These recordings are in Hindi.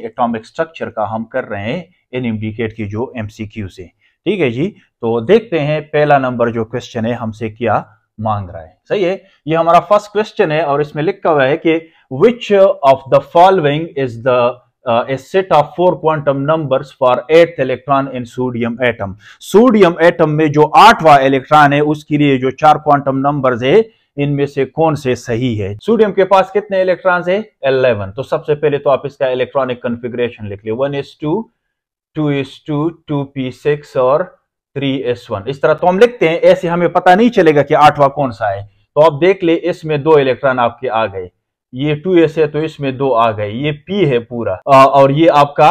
एटॉमिक स्ट्रक्चर का हम कर रहे हैं एनएमडीकेट की जो एमसीक्यू से। ठीक है जी, तो देखते हैं पहला नंबर जो क्वेश्चन है हमसे क्या मांग रहा है। सही है, ये हमारा फर्स्ट क्वेश्चन है और इसमें लिखा हुआ है कि which of the following is the a set of 4 quantum numbers for 8th electron in sodium atom। Sodium atom में जो 8वां इलेक्ट्रॉन है उसके लिए जो 4 क्वांटम नंबर्स है इनमें से कौन से सही है। सोडियम के पास कितने इलेक्ट्रॉन्स है 11। तो सबसे पहले तो आप इसका इलेक्ट्रॉनिक कॉन्फ़िगरेशन लिख लियो 1s2 2s2 2p6 और 3s1। इस तरह तो हम लिखते हैं, ऐसे हमें पता नहीं चलेगा कि 8वां कौन सा है। तो आप देख ले इसमें 2 इलेक्ट्रॉन आपके आ गए, ये 2s है तो इसमें 2 आ गए, ये p है पूरा और ये आपका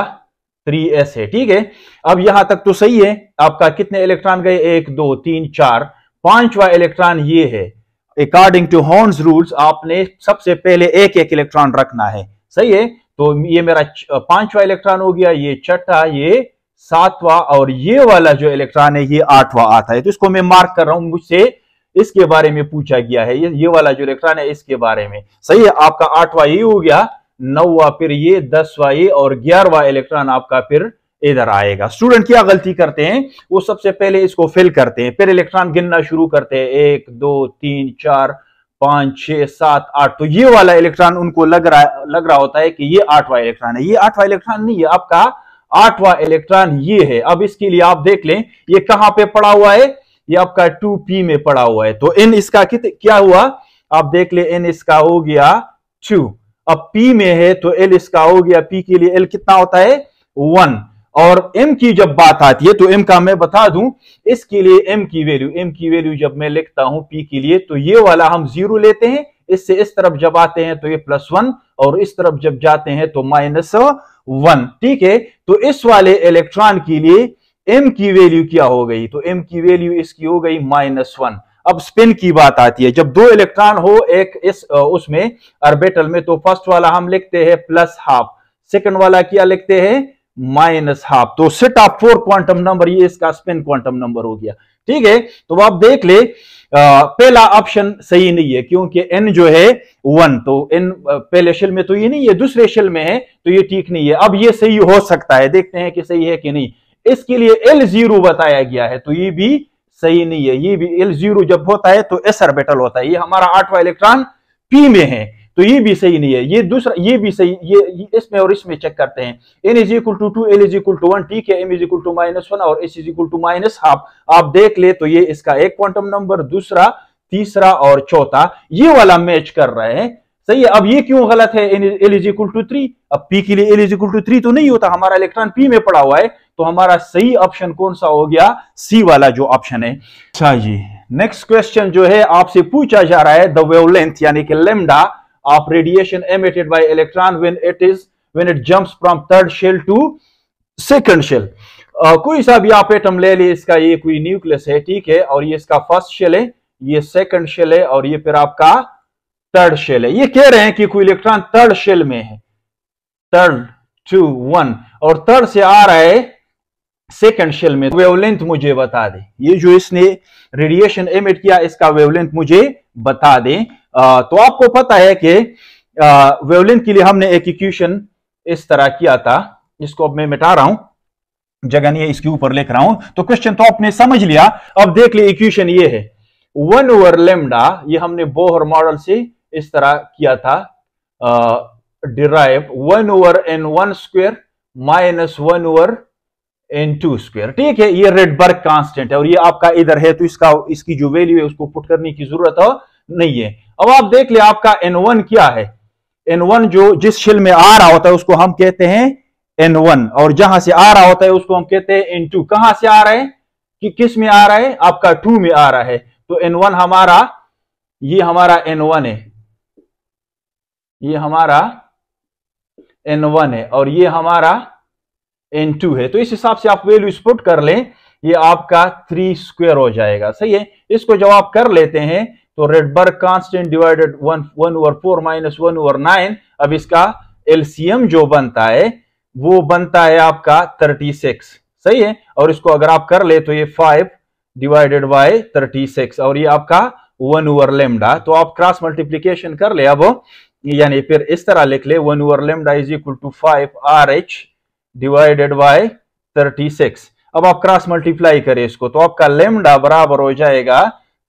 3s है। ठीक है, अब यहां तक तो सही है। आपका कितने इलेक्ट्रॉन गए 1 2 3 4, 5वां इलेक्ट्रॉन ये है। अकॉर्डिंग टू हॉर्न्स रूल्स आपने सबसे पहले एक एक इलेक्ट्रॉन रखना है। सही है, तो ये मेरा 5वां इलेक्ट्रॉन हो गया, ये 6वां, ये 7वां और ये वाला जो इलेक्ट्रॉन है ये 8वां आता है। तो इसको मैं मार्क कर रहा हूं, मुझसे इसके बारे में पूछा गया है, ये वाला जो इलेक्ट्रॉन है इसके बारे में। सही है, आपका 8वां ये हो गया, 9वां फिर ये, 10वां ये और 11वां इलेक्ट्रॉन आपका फिर इधर आएगा। स्टूडेंट क्या गलती करते हैं, वो सबसे पहले इसको फिल करते हैं, फिर इलेक्ट्रॉन गिनना शुरू करते हैं 1 2 3 4 5 6 7 8। तो ये वाला इलेक्ट्रॉन उनको लग रहा होता है कि ये 8वां इलेक्ट्रॉन है। ये 8वां इलेक्ट्रॉन नहीं है, आपका 8वां इलेक्ट्रॉन ये है। अब इसके लिए आप देख लें ये कहां पे पड़ा हुआ है, ये आपका 2p में पड़ा हुआ है। तो n इसका क्या हुआ, आप देख ले n इसका हो गया 2। अब p में है तो l इसका हो गया, p के लिए l कितना होता है 1। और m की जब बात आती है तो m का मैं बता दूं, इसके लिए m की वैल्यू जब मैं लिखता हूं p के लिए तो ये वाला हम 0 लेते हैं, इससे इस तरफ जब आते हैं तो ये +1 और इस तरफ जब जाते हैं तो -1। ठीक है, तो इस वाले इलेक्ट्रॉन के लिए m की वैल्यू क्या हो गई, तो m की वैल्यू इसकी हो गई -1। अब स्पिन की बात आती है, जब 2 इलेक्ट्रॉन हो एक इस उसमें ऑर्बिटल में तो फर्स्ट वाला हम लिखते हैं +12, सेकंड वाला क्या लिखते हैं -12। तो सेट ऑफ 4 क्वांटम नंबर ये इसका स्पिन क्वांटम नंबर हो गया। ठीक है, तो आप देख ले पहला ऑप्शन सही नहीं है क्योंकि n जो है 1, तो n पहले शेल में तो ये नहीं है, दूसरे शेल में है तो ये ठीक नहीं है। अब ये सही हो सकता है, देखते हैं कि सही है कि नहीं। इसके लिए L0 बताया गया है तो ये भी सही नहीं है, ये भी L0 जब होता है तो s ऑर्बिटल होता है। ये हमारा 8वां इलेक्ट्रॉन p में है तो ये भी सही नहीं है। ये दूसरा, ये भी सही, ये इसमें और इसमें चेक करते हैं। n = 2, l = 1, ठीक है, m = -1 और s = -12। आप देख ले तो ये इसका एक क्वांटम नंबर, दूसरा, तीसरा और चौथा ये वाला मैच कर रहा है। सही है, अब ये क्यों गलत है, l = 3। अब p के लिए l = 3 तो नहीं होता, हमारा इलेक्ट्रॉन p में पड़ा हुआ है। तो हमारा सही ऑप्शन कौन सा हो गया, सी वाला जो ऑप्शन है। अच्छा जी, नेक्स्ट क्वेश्चन जो है आपसे पूछा जा रहा है द वेवलेंथ यानी कि lambda of radiation emitted by electron when it jumps from third shell to second shell. कोई सा भी आप एटम ले ले, इसका ये कोई न्यूक्लियस है, ठीक है, और ये इसका फर्स्ट शेल है, ये सेकंड शेल है और ये फिर आपका थर्ड शेल है। ये कह रहे हैं कि कोई इलेक्ट्रॉन थर्ड शेल में है, थर्ड 2 1 और थर्ड से आ रहा है सेकंड शेल में। वेवलेंथ मुझे बता दे, ये जो इसने रेडिएशन एमिट किया इसका वेवलेंथ मुझे बता दे। तो आपको पता है कि वेवलेंथ के लिए हमने एक इक्वेशन इस तरह किया था, जिसको अब मैं मिटा रहा हूं, जगह नहीं है इसके ऊपर लिख रहा हूं। तो क्वेश्चन तो आपने समझ लिया। अब देख ले इक्वेशन ये है 1/λ, ये हमने बोहर मॉडल से इस तरह किया था डिराइव, 1/n1² -1/n2²। ठीक है, ये रेडबर्ग कांस्टेंट है और ये आपका इधर है तो इसकी जो वैल्यू है उसको पुट करने की जरूरत नहीं है। अब आप देख ले आपका n1 क्या है, n1 जो जिस शेल में आ रहा होता है उसको हम कहते हैं n1 और जहां से आ रहा होता है उसको हम कहते हैं n2। कहां से आ रहा है, कि किस में आ रहा है, आपका 2 में आ रहा है। तो n1 हमारा, ये हमारा n1 है, ये हमारा n1 है और ये हमारा n2 है। तो इस हिसाब से आप वैल्यू पुट कर लें, ये आपका 3² हो जाएगा। सही है, इसको जब आप कर लेते हैं तो रेडबर्ग कांस्टेंट डिवाइडेड 1/4 -1/9। अब इसका एलसीएम जो बनता है वो बनता है आपका 36। सही है, और इसको अगर आप कर ले तो ये 5/36 और ये आपका 1/λ। तो आप क्रॉस मल्टीप्लीकेशन कर ले। अब यानी फिर इस तरह लिख ले, one over lambda is equal to 5RH divided by 36। अब आप क्रॉस मल्टीप्लाई करें इसको, तो आपका लेमडा बराबर हो जाएगा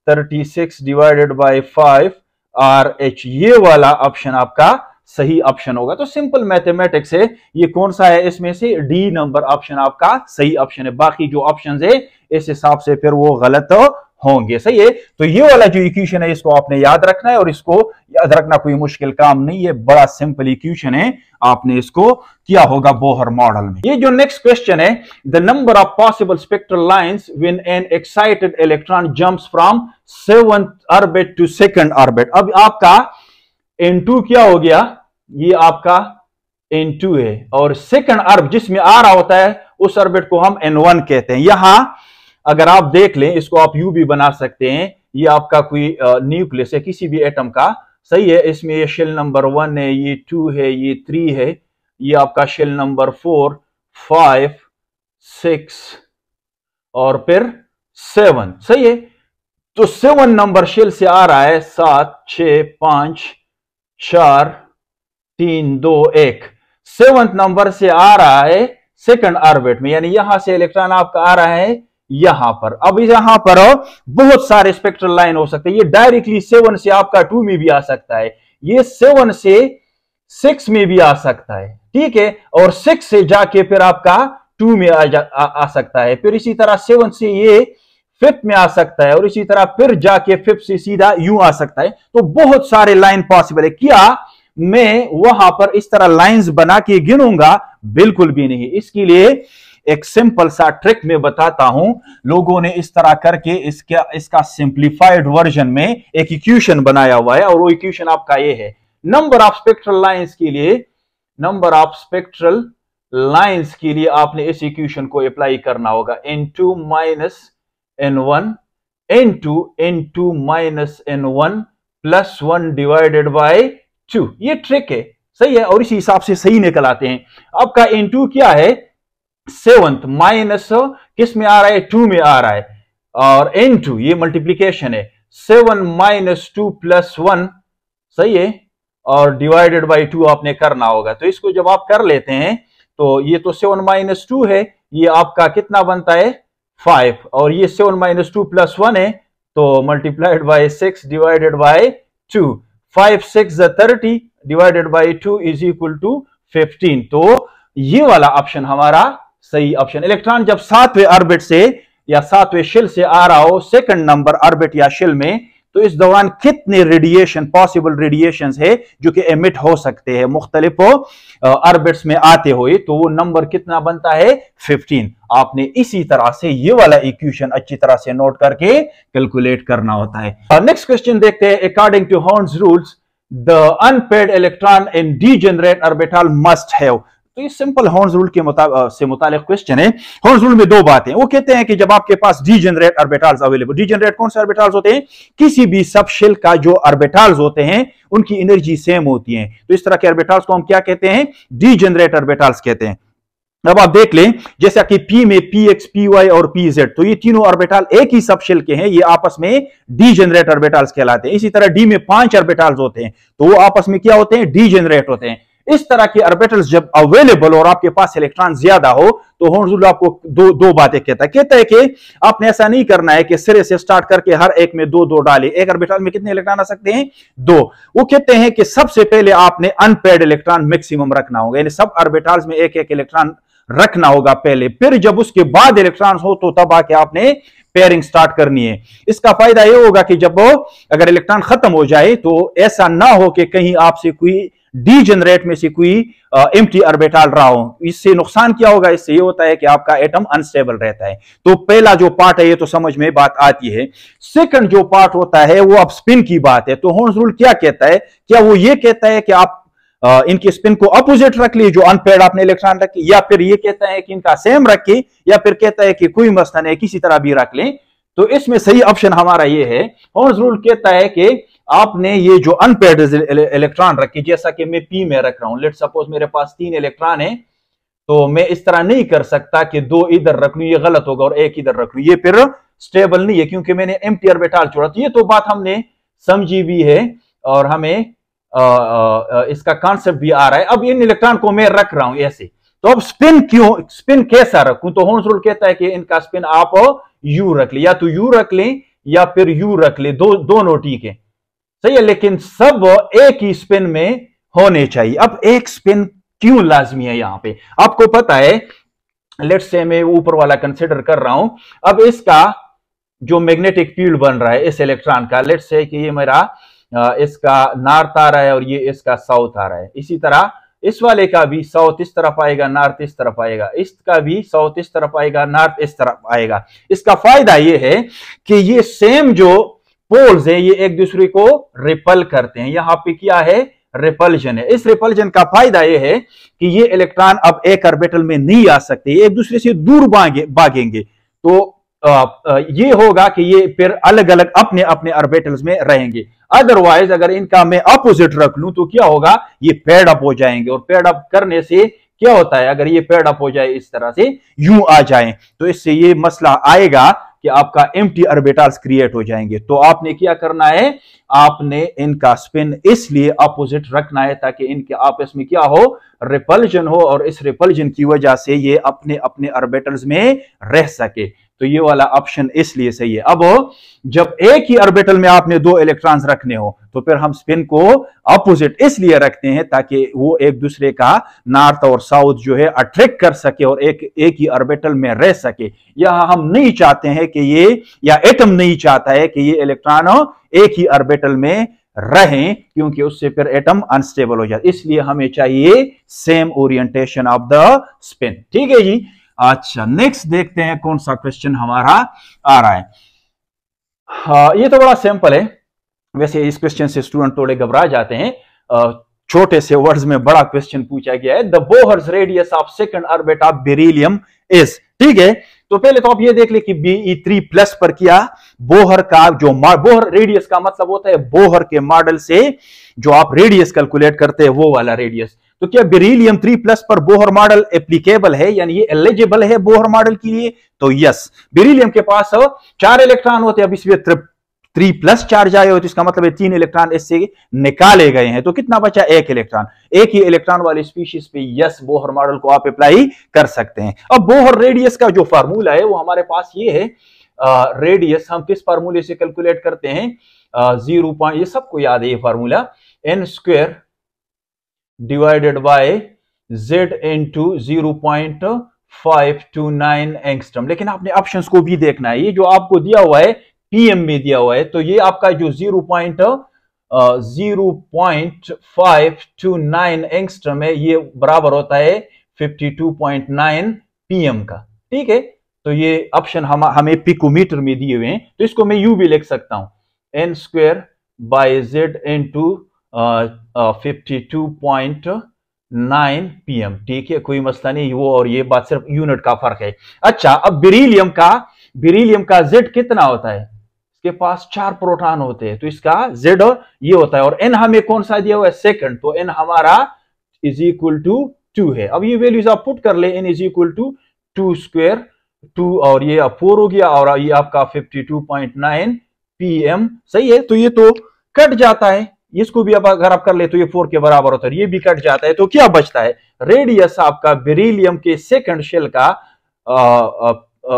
36 डिवाइडेड बाय 5RH। ये वाला ऑप्शन आपका सही ऑप्शन होगा। तो सिंपल मैथमेटिक्स है, ये कौन सा है इसमें से, डी नंबर ऑप्शन आपका सही ऑप्शन है। बाकी जो ऑप्शन है इस हिसाब से फिर वो गलत होंगे। सही है, तो ये वाला जो इक्वेशन है इसको आपने याद रखना है, और इसको याद रखना कोई मुश्किल काम नहीं है, बड़ा सिंपल इक्वेशन है, आपने इसको किया होगा बोहर मॉडल में। ये जो नेक्स्ट क्वेश्चन है, the number of possible spectral lines when an excited electron jumps from 7th orbit to 2nd orbit. अब आपका N2 क्या हो गया, ये आपका N2 है, और 2nd ऑर्बिट जिसमें आ रहा होता है उस ऑर्बिट को हम N1 कहते हैं। यहां अगर आप देख लें, इसको आप यू भी बना सकते हैं, ये आपका कोई न्यूक्लियस है किसी भी एटम का। सही है, इसमें ये शेल नंबर 1 है, ये 2 है, ये 3 है, ये आपका शेल नंबर 4, 5, 6 और फिर 7। सही है, तो 7 नंबर शेल से आ रहा है 7, 6, 5, 4, 3, 2, 1। 7th नंबर से आ रहा है 2nd ऑर्बिट में, यानी यहां से इलेक्ट्रॉन आपका आ रहा है यहां पर। अब यहां पर बहुत सारे स्पेक्ट्रल लाइन हो सकते हैं, ये डायरेक्टली 7 से आपका 2 में भी आ सकता है, ये 7 से 6 में भी आ सकता है, ठीक है, और 6 से जाके फिर आपका 2 में आ सकता है, फिर इसी तरह 7 से ये 5th में आ सकता है, और इसी तरह फिर जाके 5th से सीधा यूं आ सकता है। तो बहुत सारे लाइन पॉसिबल है। क्या मैं वहां पर इस तरह लाइंस बना के गिनूंगा? बिल्कुल भी नहीं। इसके लिए एक सिंपल सा ट्रिक मैं बताता हूं। लोगों ने इस तरह करके इसका सिंप्लीफाइड वर्जन में एक इक्वेशन बनाया हुआ है, और वो इक्वेशन आपका ये है। नंबर ऑफ स्पेक्ट्रल लाइंस के लिए, नंबर ऑफ स्पेक्ट्रल लाइंस के लिए आपने इस इक्वेशन को अप्लाई करना होगा, N2 minus N1 N2 minus N1 plus 1 divided by 2। ये ट्रिक है, सही है, और इसी हिसाब से सही निकल आते हैं। आपका N2 क्या है, 7th माइनस किस में आ रहा है, 2 में आ रहा है, और N2 ये मल्टीप्लीकेशन है, 7 माइनस 2 प्लस 1, सही है, और डिवाइडेड बाय 2 आपने करना होगा। तो इसको जब आप कर लेते हैं तो ये तो 7 माइनस 2 है, ये आपका कितना बनता है 5, और ये 7 माइनस 2 प्लस 1 है, तो multiplied by 6 divided by 2, 5 6 30 divided by 2 is equal to 15। तो ये वाला ऑप्शन हमारा सही ऑप्शन। इलेक्ट्रॉन जब 7वें ऑर्बिट से या 7वें शेल से आ रहा हो 2nd नंबर ऑर्बिट या शेल में, तो इस दौरान कितने रेडिएशन, पॉसिबल रेडिएशंस है जो कि एमिट हो सकते हैं मुख्तलिफ ऑर्बिट्स में आते हुए, तो वो नंबर कितना बनता है 15। आपने इसी तरह से ये वाला इक्वेशन अच्छी तरह से नोट करके कैलकुलेट करना होता है। नेक्स्ट क्वेश्चन देखते हैं। According to horns rules the unpaired electron in degenerate orbital must have. तो ये सिंपल हॉर्न्स रूल के मुताबिक क्वेश्चन है। हॉर्न्स रूल में दो बातें, वो कहते हैं कि जब आपके पास डीजेनरेट ऑर्बिटल्स अवेलेबल, डीजेनरेट कौन से ऑर्बिटल्स होते हैं, किसी भी सब शेल का जो ऑर्बिटल्स होते हैं उनकी एनर्जी सेम होती है, तो इस तरह के ऑर्बिटल्स को हम क्या कहते हैं, डीजेनरेट ऑर्बिटल्स कहते हैं। अब आप देख लें जैसा कि P में Px, Py और Pz, तो ये तीनों ऑर्बिटल एक ही सब शेल के हैं, ये आपस में डीजेनरेट ऑर्बिटल्स कहलाते हैं। इसी तरह D में 5 ऑर्बिटल्स होते हैं, तो वो आपस में क्या होते हैं, डीजेनरेट होते हैं। इस तरह के ऑर्बिटल्स जब अवेलेबल और आपके पास इलेक्ट्रॉन ज्यादा हो, तो हॉर्न्स रूल आपको दो बातें कहता है कि आपने ऐसा नहीं करना है कि सिरे से स्टार्ट करके हर एक में दो दो डाले। एक ऑर्बिटल में कितने इलेक्ट्रॉन आ सकते हैं, 2। वो कहते हैं कि सबसे पहले आपने अनपेयर्ड इलेक्ट्रॉन मैक्सिमम रखना होगा, यानी सब ऑर्बिटल्स में एक एक इलेक्ट्रॉन रखना होगा पहले, फिर जब उसके बाद इलेक्ट्रॉन हो तो तब आके आपने पेयरिंग स्टार्ट करनी है। इसका फायदा यह होगा कि जब अगर इलेक्ट्रॉन खत्म हो जाए तो ऐसा ना हो कि कहीं आपसे कोई डीजेनरेट में से कोई एम्प्टी ऑर्बिटल रहा हो। इससे नुकसान क्या होगा, इससे ये होता है कि आपका एटम अनस्टेबल रहता है। तो पहला जो पार्ट है ये तो समझ में बात आती है। सेकंड जो पार्ट होता है वो अब स्पिन की बात है। तो हॉर्न्स रूल क्या कहता है, क्या वो ये कहता है कि आप इनके स्पिन को अपोजिट रख ली, जो अनपेयर्ड आपने इलेक्ट्रॉन रखे, या फिर ये कहता है कि इनका सेम रखे, या फिर कहता है कि कोई मसला नहीं किसी तरह भी रख लें। तो इसमें सही ऑप्शन हमारा ये है, हॉर्न्स रूल कहता है कि आपने ये जो अनपेयर्ड इलेक्ट्रॉन रखे, जैसा कि मैं P में रख रहा हूं, लेट सपोज मेरे पास 3 इलेक्ट्रॉन है, तो मैं इस तरह नहीं कर सकता कि 2 इधर रख लूं, ये गलत होगा, और 1 इधर रख लूं, ये फिर स्टेबल नहीं है क्योंकि मैंने एम्प्टी ऑर्बिटल छोड़ा। तो ये तो बात हमने समझी भी है और हमें इसका कॉन्सेप्ट भी आ रहा है। अब इन इलेक्ट्रॉन को मैं रख रहा हूं ऐसे, तो अब स्पिन कैसा रखूं? तो होल्स रूल कहता है कि इनका स्पिन आप यू रख ले, या तो यू रख लें या फिर यू रख ले, दोनों ठीक है, सही है, लेकिन सब एक ही स्पिन में होने चाहिए। अब एक स्पिन क्यों लाजमी है यहां पे? आपको पता है, लेट्स से मैं ऊपर वाला कंसिडर कर रहा हूं। अब इसका जो मैग्नेटिक फील्ड बन रहा है इस इलेक्ट्रॉन का, लेट्स से कि ये मेरा इसका नॉर्थ आ रहा है और ये इसका साउथ आ रहा है। इसी तरह इस वाले का भी साउथ इस तरफ आएगा, नॉर्थ इस तरफ आएगा, इसका भी साउथ इस तरफ आएगा, नॉर्थ इस तरफ आएगा। इसका फायदा ये है कि ये सेम जो पोल्स है ये एक दूसरे को रिपल करते हैं। यहां पे क्या है? रिपल्जन है। इस रिपल्जन का फायदा यह है कि ये इलेक्ट्रॉन अब एक ऑर्बिटल में नहीं आ सकते, एक दूसरे से दूर भागेंगे। तो ये होगा कि ये फिर अलग अलग अपने अपने ऑर्बिटल्स में रहेंगे। अदरवाइज अगर इनका मैं अपोजिट रख लूं तो क्या होगा? ये पेड अप हो जाएंगे, और पेड अप करने से क्या होता है? अगर ये पेड अप हो जाए इस तरह से, यूं आ जाए, तो इससे ये मसला आएगा कि आपका एम्प्टी ऑर्बिटल्स क्रिएट हो जाएंगे। तो आपने क्या करना है? आपने इनका स्पिन इसलिए अपोजिट रखना है ताकि इनके आपस में क्या हो? रिपल्जन हो, और इस रिपल्जन की वजह से ये अपने अपने ऑर्बिटल्स में रह सके। तो ये वाला ऑप्शन इसलिए सही है। अब जब एक ही ऑर्बिटल में आपने दो इलेक्ट्रॉन्स रखने हो तो फिर हम स्पिन को अपोजिट इसलिए रखते हैं ताकि वो एक दूसरे का नॉर्थ और साउथ जो है अट्रैक्ट कर सके और एक ही ऑर्बिटल में रह सके। यहां हम नहीं चाहते हैं कि ये, या एटम नहीं चाहता है कि ये इलेक्ट्रॉन एक ही ऑर्बिटल में रहें, क्योंकि उससे फिर एटम अनस्टेबल हो जाता है। इसलिए हमें चाहिए same orientation of the spin. ठीक है जी। अच्छा, नेक्स्ट देखते हैं कौन सा क्वेश्चन हमारा आ रहा है। ये तो बड़ा सिंपल है। वैसे इस क्वेश्चन से स्टूडेंट थोड़े घबरा जाते हैं, छोटे से वर्ड्स में बड़ा क्वेश्चन पूछा गया है। The Bohr's radius of second orbit of beryllium is, ठीक है। तो पहले तो आप ये देख ले कि Be3+ पर क्या बोहर का जो बोहर रेडियस का मतलब होता है बोहर के मॉडल से जो आप रेडियस कैलकुलेट करते हैं वो वाला रेडियस। तो क्या बेरिलियम 3+ पर बोहर मॉडल एप्लीकेबल है, यानी ये एलिजिबल है बोहर मॉडल के लिए? तो यस। बेरिलियम के पास 4 इलेक्ट्रॉन होते हैं, अब इसमें 3+ चार्ज आए हो तो इसका मतलब है 3 इलेक्ट्रॉन इससे निकाले गए हैं। तो कितना बचा? 1 इलेक्ट्रॉन। एक ही इलेक्ट्रॉन वाली स्पीशीज पे यस बोहर मॉडल को आप अप्लाई कर सकते हैं। अब बोहर रेडियस का जो फार्मूला है वो हमारे पास ये है। रेडियस हम किस फार्मूले से कैलकुलेट करते हैं? 0. ये सबको याद है ये formula, n² divided by z into 0.529 angstrom. लेकिन आपने ऑप्शंस को भी देखना है। ये जो आपको दिया हुआ है पीएम में दिया हुआ है, तो ये आपका जो 0.529 एंगस्ट्रम है ये बराबर होता है 52.9 पीएम का। ठीक है, तो ये ऑप्शन हमें पिकोमीटर में दिए हुए हैं, तो इसको मैं यू भी लिख सकता हूं, n² bye z into 52.9 PM. ठीक है, कोई मसला नहीं, वो और ये बात सिर्फ यूनिट का फर्क है। अच्छा, अब बेरिलियम का Z कितना होता है? इसके पास 4 प्रोटॉन होते हैं, तो इसका Z और ये होता है, और n हमें कौन सा दिया हुआ है? सेकंड। तो n हमारा इज इक्वल टू 2 है। अब ये वैल्यूज आप पुट कर ले, n इज इक्वल टू 2² 2 और ये 4 हो गया, और ये आपका 52.9 पीएम। सही है, तो ये तो कट जाता है, इसको भी अब अगर आप कर ले तो ये 4 के बराबर होता है, ये भी कट जाता है। तो क्या बचता है? रेडियस आपका बेरिलियम के सेकंड शेल का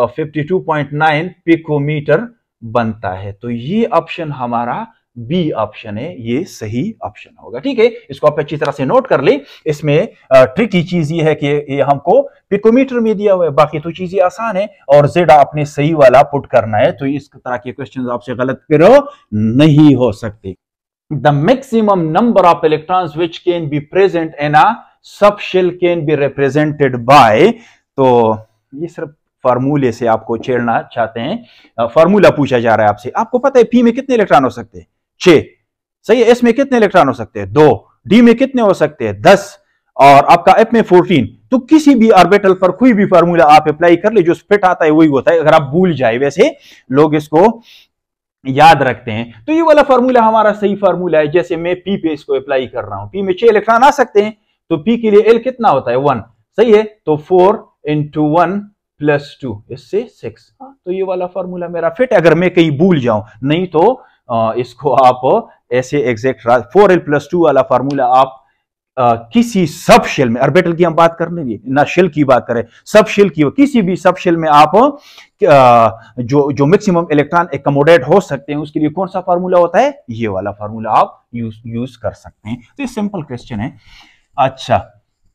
52.9 पिकोमीटर बनता है। तो ये ऑप्शन हमारा बी ऑप्शन है, ये सही ऑप्शन होगा। ठीक है, इसको आप अच्छी तरह से नोट कर ले। इसमें ट्रिकी चीज ये है कि ये हमको पिकोमीटर में दिया हुआ है, बाकी तो चीजें आसान है, और जेड आपने सही वाला पुट करना है। तो इस तरह के क्वेश्चन आपसे गलत फिर नहीं हो सकते। The maximum number of electrons which can be present in a subshell can be represented by, तो ये सिर्फ फार्मूले से आपको छेड़ना चाहते हैं। फार्मूला पूछा जा रहा है आपसे। आपको पता है पी में कितने इलेक्ट्रॉन हो सकते हैं? 6। सही है। एस में कितने इलेक्ट्रॉन हो सकते हैं? 2। डी में कितने हो सकते हैं? 10। और आपका एफ में 14। तो किसी भी ऑर्बिटल पर कोई भी फार्मूला आप अप्लाई कर ले, जो फिट आता है वही होता है। अगर आप भूल जाए, वैसे लोग इसको याद रखते हैं, तो ये वाला फार्मूला हमारा सही फार्मूला है। जैसे मैं पी पे इसको अप्लाई कर रहा हूं, पी में 6 इलेक्ट्रॉन आ सकते हैं, तो पी के लिए एल कितना होता है? 1। सही है, तो 4 × 1 + 2 इससे 6। तो ये वाला फार्मूला मेरा फिट है, अगर मैं कहीं भूल जाऊं। नहीं तो इसको आप ऐसे एग्जैक्ट 4l+2 वाला फार्मूला आप किसी सब शेल में, ऑर्बिटल की हम बात कर रहे ना, शेल की बात करें, सब शेल की, किसी भी सब शेल में आप जो मैक्सिमम इलेक्ट्रॉन एकमोडेट हो सकते हैं उसके लिए कौन सा फार्मूला होता है, ये वाला फार्मूला आप यूज कर सकते हैं। तो ये सिंपल क्वेश्चन है। अच्छा,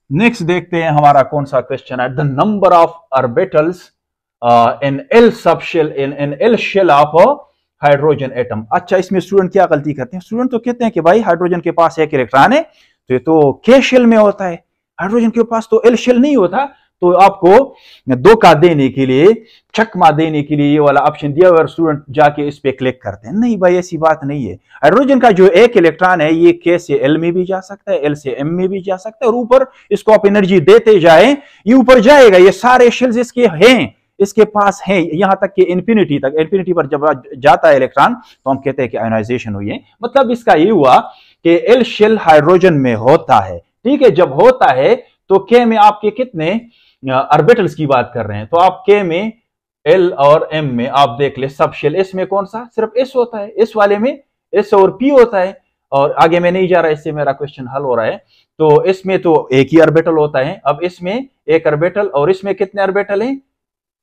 नेक्स्ट देखते हैं हमारा कौन सा क्वेश्चन है। The number of orbitals in L sub shell in L shell of hydrogen atom. अच्छा, इसमें स्टूडेंट क्या गलती करते हैं, स्टूडेंट तो कहते हैं कि भाई हाइड्रोजन के पास एक इलेक्ट्रॉन है तो ये तो के शेल में होता है, हाइड्रोजन के पास तो एल शेल नहीं होता। तो आपको धोखा देने के लिए, चकमा देने के लिए ये वाला ऑप्शन दिया हुआ, स्टूडेंट जाके इस पे क्लिक करते हैं। नहीं भाई, ऐसी बात नहीं है। हाइड्रोजन का जो एक इलेक्ट्रॉन है ये के से एल में भी जा सकता है, एल से एम में भी जा सकता है, और ऊपर इसको आप एनर्जी देते जाए ये ऊपर जाएगा। ये सारे शेल्स इसके हैं, इसके पास है, यहां तक कि इंफिनिटी तक। इंफिनिटी पर जब जाता है इलेक्ट्रॉन तो हम कहते हैं कि आयोनाइजेशन हुई है। मतलब इसका ये हुआ कि एल शेल हाइड्रोजन में होता है, ठीक है। जब होता है तो के में आपके कितने ऑर्बिटल्स की बात कर रहे हैं, तो आप के में, एल और एम में आप देख ले सब शेल, एस में कौन सा, सिर्फ एस होता है, एस वाले में एस और पी होता है। और आगे मैं नहीं जा रहा, इससे मेरा क्वेश्चन हल हो रहा है। तो इसमें तो एक ही ऑर्बिटल होता है। अब इसमें एक ऑर्बिटल और इसमें कितने ऑर्बिटल हैं,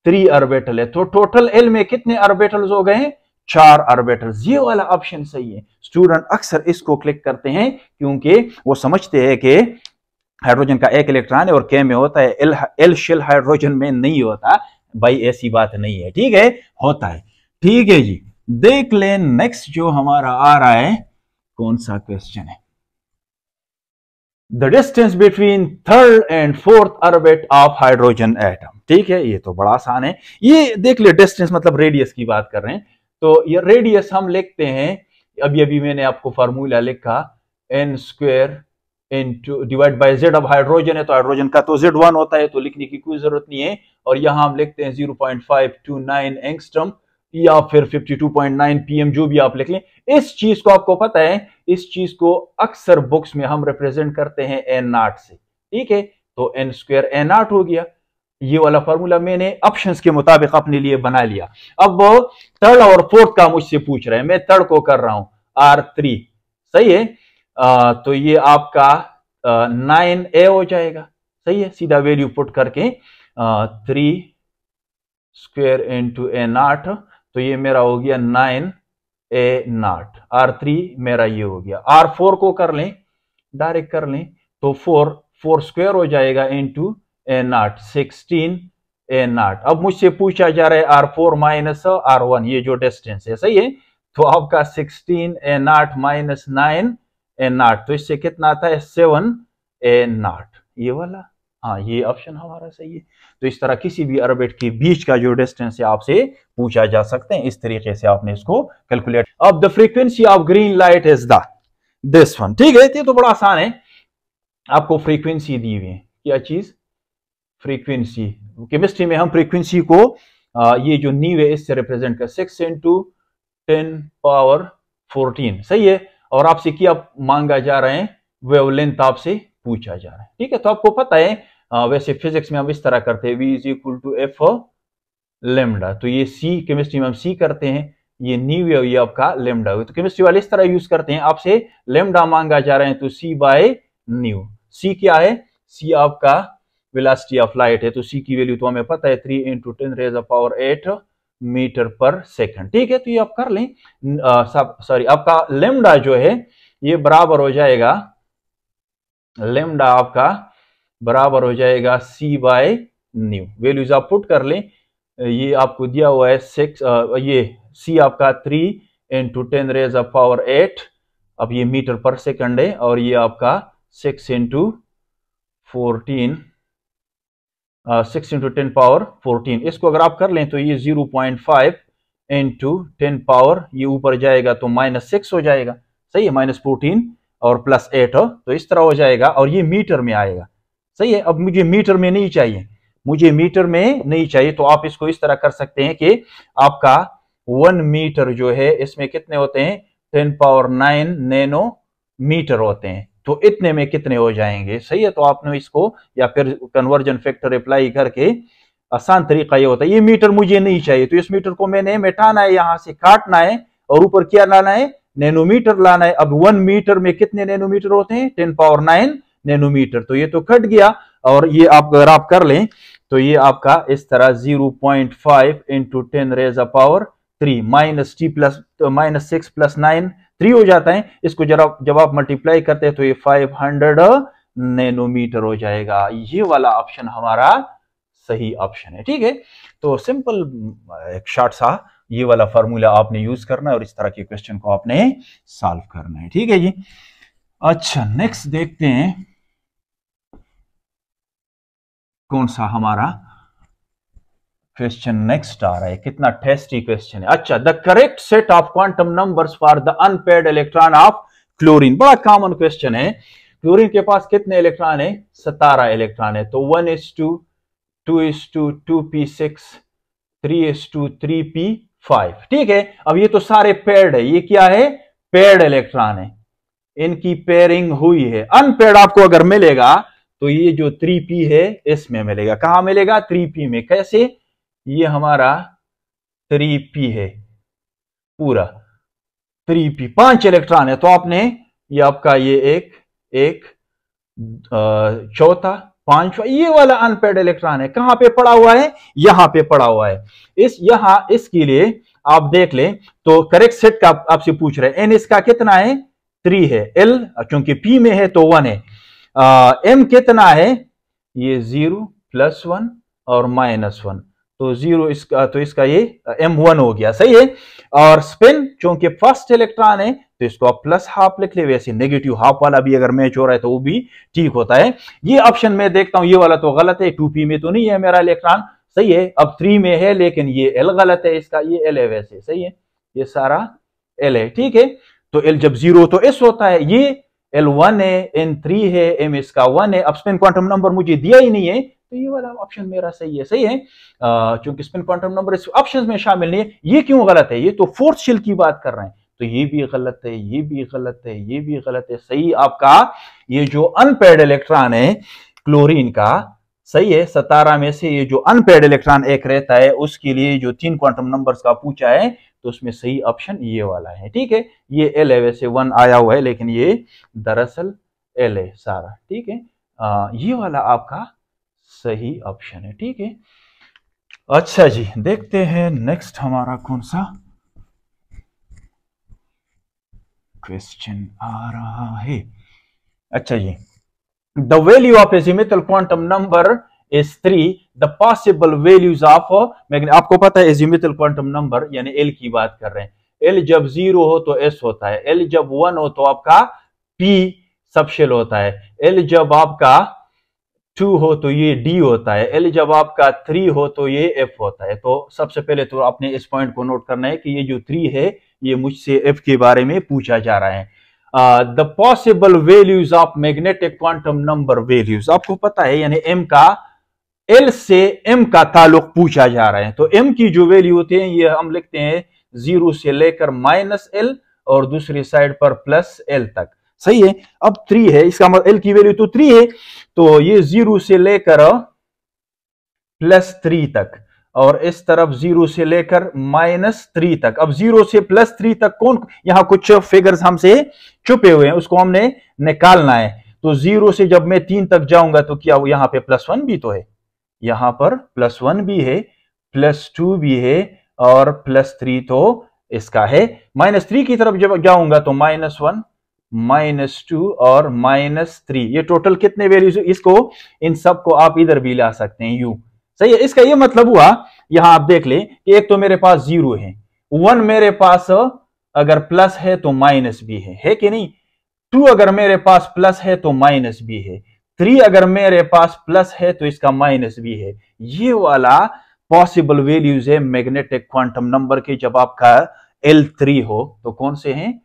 3 ऑर्बिटल है। तो टोटल एल में कितने ऑर्बिटल्स हो गए हैं, 4 ऑर्बिटल्स। ये वाला ऑप्शन सही है। स्टूडेंट अक्सर इसको क्लिक करते हैं क्योंकि वो समझते हैं कि हाइड्रोजन का एक इलेक्ट्रॉन है और के में होता है, एल शेल हाइड्रोजन में नहीं होता। भाई ऐसी बात नहीं है, ठीक है, होता है। ठीक है जी, देख लें नेक्स्ट जो हमारा आ रहा है, कौन सा क्वेश्चन है। The distance between third and fourth orbit of hydrogen atom. ठीक है, ये तो बड़ा आसान है। ये देख ले, डिस्टेंस मतलब रेडियस की बात कर रहे हैं। तो ये रेडियस हम लिखते हैं, अभी अभी मैंने आपको फार्मूला लिखा, n² into divide by z। अब हाइड्रोजन है तो हाइड्रोजन का तो Z1 होता है, तो लिखने की कोई जरूरत नहीं है। और यहां हम लिखते हैं 0.529 एंगस्ट्रॉम या फिर 52.9 pm, जो भी आप लिख लें। इस चीज को आपको पता है, इस चीज को अक्सर बुक्स में हम रिप्रेजेंट करते हैं n0 से, ठीक है। तो n² n0 हो गया। ये वाला फार्मूला मैंने ऑप्शंस के मुताबिक अपने लिए बना लिया। अब थर्ड और फोर्थ का मुझसे पूछ रहे हैं, मैं थर्ड को कर रहा हूं, R3, सही है। तो ये आपका 9a हो जाएगा, सही है। सीधा वैल्यू पुट करके 3² इंटू a0, तो ये मेरा हो गया 9a0। R3 मेरा ये हो गया। R4 को कर लें, डायरेक्ट कर लें, तो 4² हो जाएगा इंटू a0, 16a0। अब मुझसे पूछा जा रहा है R4 माइनस R1, ये जो डिस्टेंस है, सही है। तो आपका 16a0 माइनस 9a0, तो इससे कितना आता है, 7a0, ये वाला। हाँ, ये ऑप्शन हमारा सही है। तो इस तरह किसी भी ऑर्बिट के बीच का जो डिस्टेंस है आपसे पूछा जा सकते हैं, इस तरीके से आपने इसको कैलकुलेट। अब the frequency of green light is this one, ठीक है। ये तो बड़ा आसान है, आपको फ्रीक्वेंसी दी हुई है, क्या चीज, फ्रीक्वेंसी। केमिस्ट्री में हम फ्रीक्वेंसी को ये जो नीव है इससे रिप्रेजेंट कर, 6 × 10⁻14, सही है। और आपसे क्या मांगा जा रहे हैं, वेवलेंथ आपसे पूछा जा रहा है, ठीक है। तो आपको पता है वैसे फिजिक्स में हम इस तरह करते हैं, V = F लैम्डा। तो ये C, केमिस्ट्री में हम C करते हैं, ये न्यू है, ये आपका लैम्डा हुआ। तो केमिस्ट्री वाले इस तरह यूज करते हैं, आपसे लैम्डा मांगा जा रहे हैं तो C/न्यू। C क्या है, C आपका वेलोसिटी ऑफ लाइट है, तो C की वैल्यू तो हमें पता है 3 × 10⁸ मीटर पर सेकंड, ठीक है। तो ये आप कर लें। सॉरी, आपका लैम्डा जो है ये बराबर हो जाएगा, लैम्डा आपका बराबर हो जाएगा C/न्यू। वैल्यूज आप पुट कर लें, ये आपको दिया हुआ है 6, ये C आपका 3 × 10⁸। अब ये मीटर पर सेकंड है, और ये आपका 6 × 10⁻14। इसको अगर आप कर लें तो ये 0.5 × 10 ये ऊपर जाएगा तो -6 हो जाएगा, सही है, -14 और +8, तो इस तरह हो जाएगा। और ये मीटर में आएगा, सही है। अब मुझे मीटर में नहीं चाहिए, मुझे मीटर में नहीं चाहिए, तो आप इसको इस तरह कर सकते हैं कि आपका 1 मीटर जो है इसमें कितने होते हैं, 10⁻9 नैनोमीटर होते हैं। तो इतने में कितने हो जाएंगे, सही है। तो आपने इसको या फिर कन्वर्जन फैक्टर अप्लाई करके, आसान तरीका ये होता है। ये मीटर मुझे नहीं चाहिए, तो इस मीटर को मैंने मिटाना है, यहां से काटना है और ऊपर क्या लाना है, नैनोमीटर लाना है। अब 1 मीटर में कितने नैनोमीटर होते हैं? 10 पावर 9 नैनोमीटर। तो ये तो कट गया, और ये आप अगर आप कर लें तो ये आपका इस तरह 0.5 into 10 raised a power 3 minus T plus minus 6 plus 9 3 हो जाता है। इसको जब आप मल्टीप्लाई करते हैं तो ये 500 नैनोमीटर हो जाएगा। ये वाला ऑप्शन हमारा सही ऑप्शन है। ठीक है, तो सिंपल एक शॉर्ट सा ये वाला फार्मूला आपने यूज करना है और इस तरह के क्वेश्चन को आपने सॉल्व करना है। ठीक है जी। अच्छा, नेक्स्ट देखते हैं कौन सा हमारा क्वेश्चन नेक्स्ट आ रहा है। कितना टेस्टी क्वेश्चन है। अच्छा, the correct set of quantum numbers for the unpaired electron of chlorine. बड़ा कॉमन क्वेश्चन है। क्लोरीन के पास कितने इलेक्ट्रॉन है? 17 इलेक्ट्रॉन है। तो 1:2, 2:2, 2p6, 3:2, 3p5। ठीक है, अब ये तो सारे पेयर्ड है। ये क्या है? पेयर्ड इलेक्ट्रॉन है, इनकी पेयरिंग हुई है। अनपेयर्ड आपको अगर मिलेगा तो ये जो 3p है इसमें मिलेगा। कहां मिलेगा? 3p में। कैसे? ये हमारा 3p है, पूरा 3p, 5 इलेक्ट्रॉन है। तो आपने ये आपका ये एक चौथा, पांचवा, ये वाला अनपेयर्ड इलेक्ट्रॉन है। कहां पे पड़ा हुआ है? यहां पे पड़ा हुआ है। इसके लिए आप देख लें तो करेक्ट सेट का आपसे पूछ रहे हैं। एन इसका कितना है? 3 है। एल चूंकि पी में है तो 1 है। एम कितना है? ये 0 + 1 और -1, तो 0 इसका, तो इसका ये M1 हो गया। सही है। और स्पिन चूंकि फर्स्ट इलेक्ट्रॉन है तो इसको आप +½ लिख ले। वैसे नेगेटिव हाफ वाला भी अगर मैच हो रहा है तो वो भी ठीक होता है। ये ऑप्शन में देखता हूं, ये वाला तो गलत है। 2p में तो नहीं है मेरा इलेक्ट्रॉन। सही है। अब 3 में है लेकिन ये L गलत है इसका। ये L है वैसे। सही है, ये सारा L है। ठीक है, तो L जब 0 तो S होता है। ये L1 है, N3 है, M इसका 1 है। अब स्पिन क्वांटम नंबर मुझे दिया ही नहीं है तो ये वाला ऑप्शन मेरा सही है। सही है, क्योंकि स्पिन क्वांटम नंबर इस ऑप्शंस में शामिल नहीं है। ये क्यों गलत है? ये तो फोर्थ शेल की बात कर रहे हैं, तो ये भी गलत है, ये भी गलत है, ये भी गलत है। सही आपका ये जो अनपेयर्ड इलेक्ट्रॉन है क्लोरीन का, सही है, 17 में से ये जो अनपेयर्ड इलेक्ट्रॉन एक रहता है उसके लिए जो 3 क्वांटम नंबर्स का पूछा है तो उसमें सही ऑप्शन ये वाला है। ठीक है, ये L है, वैसे 1 आया हुआ है लेकिन ये दरअसल L है सारा। ठीक है, ये वाला आपका सही ऑप्शन है। ठीक है, अच्छा जी, देखते हैं नेक्स्ट हमारा कौन सा क्वेश्चन आ रहा है। अच्छा जी, the value of azimuthal quantum number is 3, the possible values of magnet. आपको पता है एजिमुथल क्वांटम नंबर यानी एल की बात कर रहे हैं। एल जब 0 हो तो एस होता है, एल जब 1 हो तो आपका पी सबशेल होता है, एल जब आपका 2 हो तो ये डी होता है, एल जब आपका 3 हो तो ये एफ होता है। तो सबसे पहले तो आपने इस पॉइंट को नोट करना है कि ये जो 3 है ये मुझसे एफ के बारे में पूछा जा रहा है। The possible values of magnetic quantum number values आपको पता है, यानी एम का एल से एम का ताल्लुक पूछा जा रहा है। तो एम की जो वैल्यू होती है ये हम लिखते हैं 0 से लेकर -L और दूसरी साइड पर +L तक। सही है, अब 3 है, इसका मतलब एल की वैल्यू तो 3 है, तो ये 0 से लेकर +3 तक और इस तरफ 0 से लेकर -3 तक। अब 0 से +3 तक कौन, यहां कुछ फिगर्स हमसे छुपे हुए हैं, उसको हमने निकालना है। तो 0 से जब मैं 3 तक जाऊंगा तो क्या वो यहां पे +1 भी तो है, यहां पर +1 भी है, +2 भी है और +3 तो इसका है। -3 की तरफ जब जाऊंगा तो -1, -2 और -3, ये टोटल कितने वैल्यूज, इसको इन सब को आप इधर भी ला सकते हैं u। सही है, इसका ये मतलब हुआ, यहां आप देख ले कि एक तो मेरे पास 0 है, 1 मेरे पास अगर प्लस है तो माइनस भी है कि नहीं, 2 अगर मेरे पास प्लस है तो माइनस भी है, 3 अगर मेरे पास प्लस है तो इसका माइनस भी है। ये वाला पॉसिबल वैल्यूज है मैग्नेटिक क्वांटम नंबर के जब आपका L3 हो। तो कौन से हैं?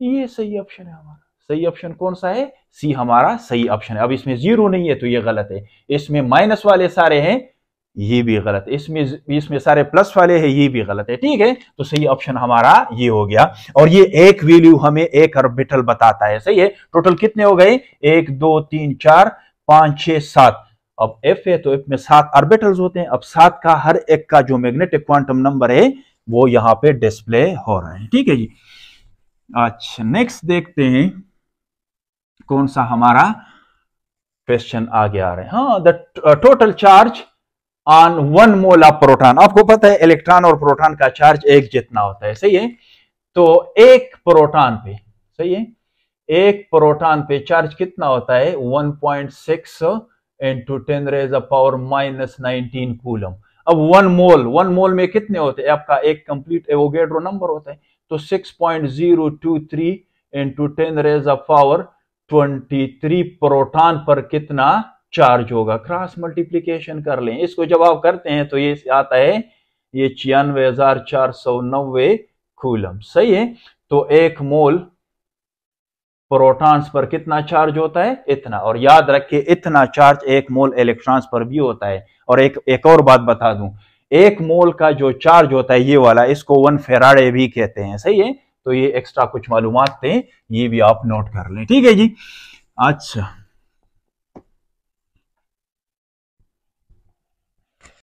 ये सही ऑप्शन है हमारा। सही ऑप्शन कौन सा है? सी हमारा सही ऑप्शन है। अब इसमें 0 नहीं है तो ये गलत है, इसमें माइनस वाले सारे हैं, ये भी गलत है, इसमें सारे प्लस वाले हैं, ये भी गलत है। ठीक है, तो सही ऑप्शन हमारा ये हो गया। और ये एक वैल्यू हमें एक ऑर्बिटल बताता है। सही है, टोटल कितने हो गए? 1 2 3 4 5 6 7। अब एफ है तो एफ में 7 ऑर्बिटल्स होते हैं। अब 7 का हर एक का जो मैग्नेटिक क्वांटम नंबर है वो यहां पे डिस्प्ले हो रहा है। ठीक है जी, अच्छा नेक्स्ट देखते हैं कौन सा हमारा क्वेश्चन आगे आ रहा है। हाँ, the total charge on 1 mole of proton. आपको पता है इलेक्ट्रॉन और प्रोटॉन का चार्ज एक जितना होता है, सही है। तो एक प्रोटॉन पे, सही है, एक प्रोटॉन पे चार्ज कितना होता है 1.6 इंटू 10⁻⁻19 कूलम। अब 1 मोल में कितने होते हैं, आपका एक कंप्लीट एवोगेड्रो नंबर होता है, तो 6.023 इंटू 10⁻23 प्रोटॉन पर कितना चार्ज होगा। क्रॉस मल्टीप्लीकेशन कर लें, इसको जब आप करते हैं तो ये आता है ये 96,490 कूलम, सही है। तो एक मोल प्रोटॉन्स पर कितना चार्ज होता है, इतना। और याद रखिए इतना चार्ज एक मोल इलेक्ट्रॉन्स पर भी होता है। और एक और बात बता दूं, एक मोल का जो चार्ज होता है ये वाला, इसको 1 फेराडे भी कहते हैं, सही है। तो ये एक्स्ट्रा कुछ मालूमात थे, ये भी आप नोट कर लें, ठीक है जी। अच्छा